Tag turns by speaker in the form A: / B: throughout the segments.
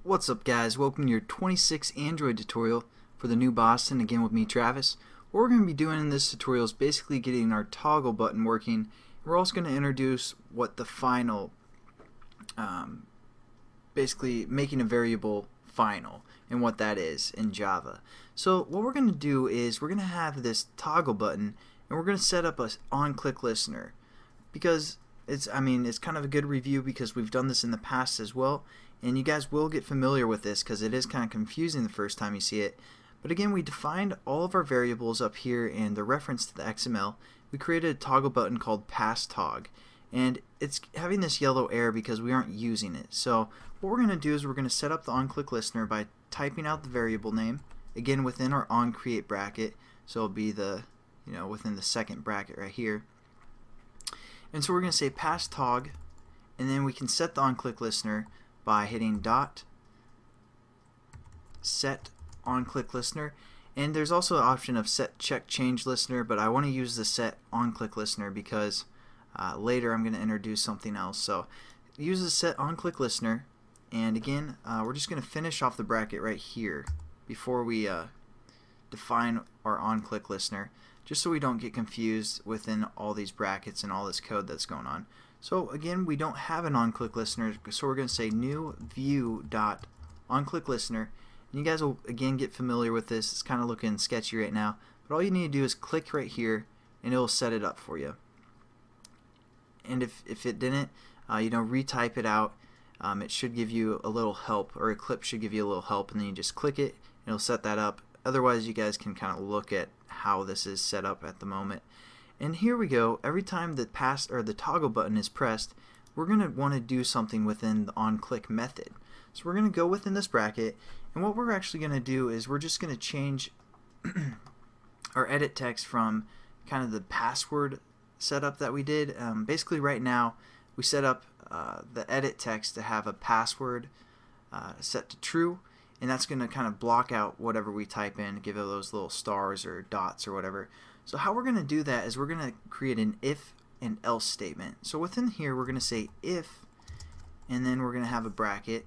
A: What's up, guys? Welcome to your 26th Android tutorial for the new Boston, again with me, Travis. What we're going to be doing in this tutorial is basically getting our toggle button working. We're also going to introduce what the final, basically making a variable final and what that is in Java. So what we're going to do is we're going to have this toggle button and we're going to set up a on-click listener, because it's kind of a good review because we've done this in the past as well, and you guys will get familiar with this because it is kind of confusing the first time you see it. But again, we defined all of our variables up here in the reference to the XML. We created a toggle button called passTog, and it's having this yellow error because we aren't using it. So what we're going to do is we're going to set up the onClick listener by typing out the variable name, again within our onCreate bracket, so it'll be the within the second bracket right here. And so we're going to say passTog, and then we can set the onClick listener by hitting dot set onClick listener. And there's also an option of set check change listener, but I want to use the set onClick listener because later I'm going to introduce something else. So use the set onClick listener, and again we're just going to finish off the bracket right here before we define our onClick listener, just so we don't get confused within all these brackets and all this code that's going on. So again, we don't have an onClick listener, so we're going to say new view dot onClick listener. And you guys will again get familiar with this. It's kind of looking sketchy right now, but all you need to do is click right here and it will set it up for you. And if it didn't, retype it out. It should give you a little help, or Eclipse should give you a little help, and then you just click it and it'll set that up. Otherwise, you guys can kind of look at how this is set up at the moment. And here we go. Every time the the toggle button is pressed, we're going to want to do something within the onClick method. So we're going to go within this bracket, and what we're actually going to do is we're just going to change our edit text from kind of the password setup that we did. Basically right now we set up the edit text to have a password set to true, and that's going to kind of block out whatever we type in, give it those little stars or dots or whatever. So how we're going to do that is we're going to create an if and else statement. So within here we're going to say if, and then we're going to have a bracket.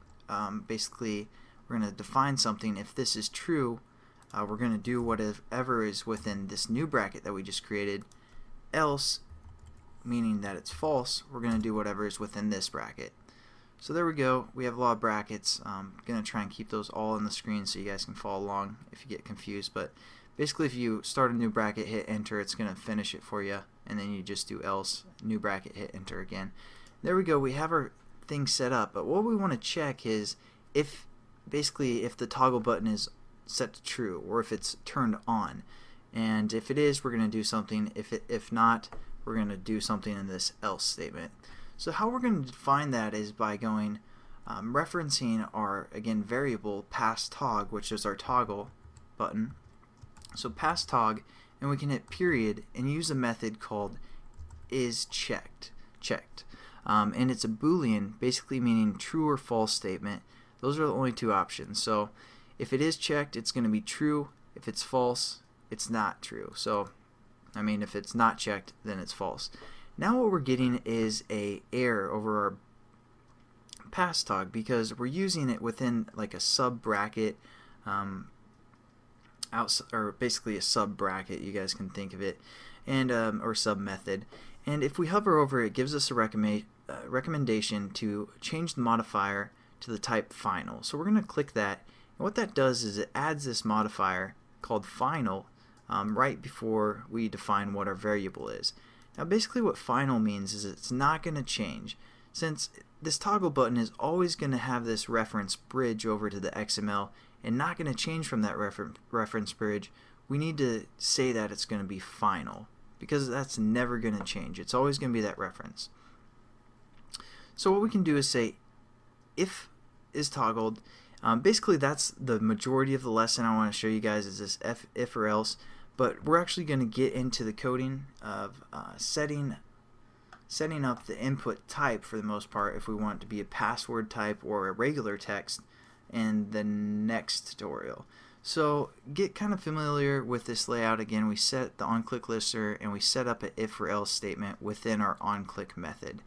A: Basically we're going to define something. If this is true, we're going to do whatever is within this new bracket that we just created. Else, meaning that it's false, we're going to do whatever is within this bracket. So there we go. We have a lot of brackets. I'm going to try and keep those all on the screen so you guys can follow along if you get confused. But basically, if you start a new bracket, hit enter, it's going to finish it for you, and then you just do else, new bracket, hit enter again. There we go. We have our thing set up. But what we want to check is if the toggle button is set to true, or if it's turned on. And if it is, we're going to do something. If not, we're going to do something in this else statement. So how we're going to define that is by going referencing our, again, variable passTog, which is our toggle button. So passTog, and we can hit period and use a method called isChecked. And it's a Boolean, basically meaning true or false statement. Those are the only two options. So if it is checked, it's going to be true. If it's false, it's not true. So if it's not checked, then it's false. Now what we're getting is a error over our passTog because we're using it within like a sub bracket, or basically a sub bracket, you guys can think of it, and or sub method. And if we hover over it, gives us a recommendation to change the modifier to the type final. So we're going to click that, and what that does is it adds this modifier called final right before we define what our variable is. Now basically what final means is it's not going to change. Since this toggle button is always going to have this reference bridge over to the XML and not going to change from that reference bridge, we need to say that it's going to be final, because that's never going to change. It's always going to be that reference. So what we can do is say if is toggled. Basically that's the majority of the lesson I want to show you guys, is this if or else. But we're actually going to get into the coding of setting up the input type for the most part, if we want it to be a password type or a regular text, in the next tutorial. So get kind of familiar with this layout. Again, we set the onClick listener and we set up an if or else statement within our onClick method.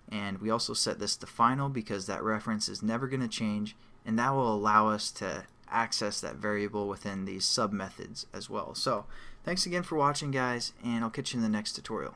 A: And we also set this to final because that reference is never going to change, and that will allow us to access that variable within these sub methods as well. So thanks again for watching, guys, and I'll catch you in the next tutorial.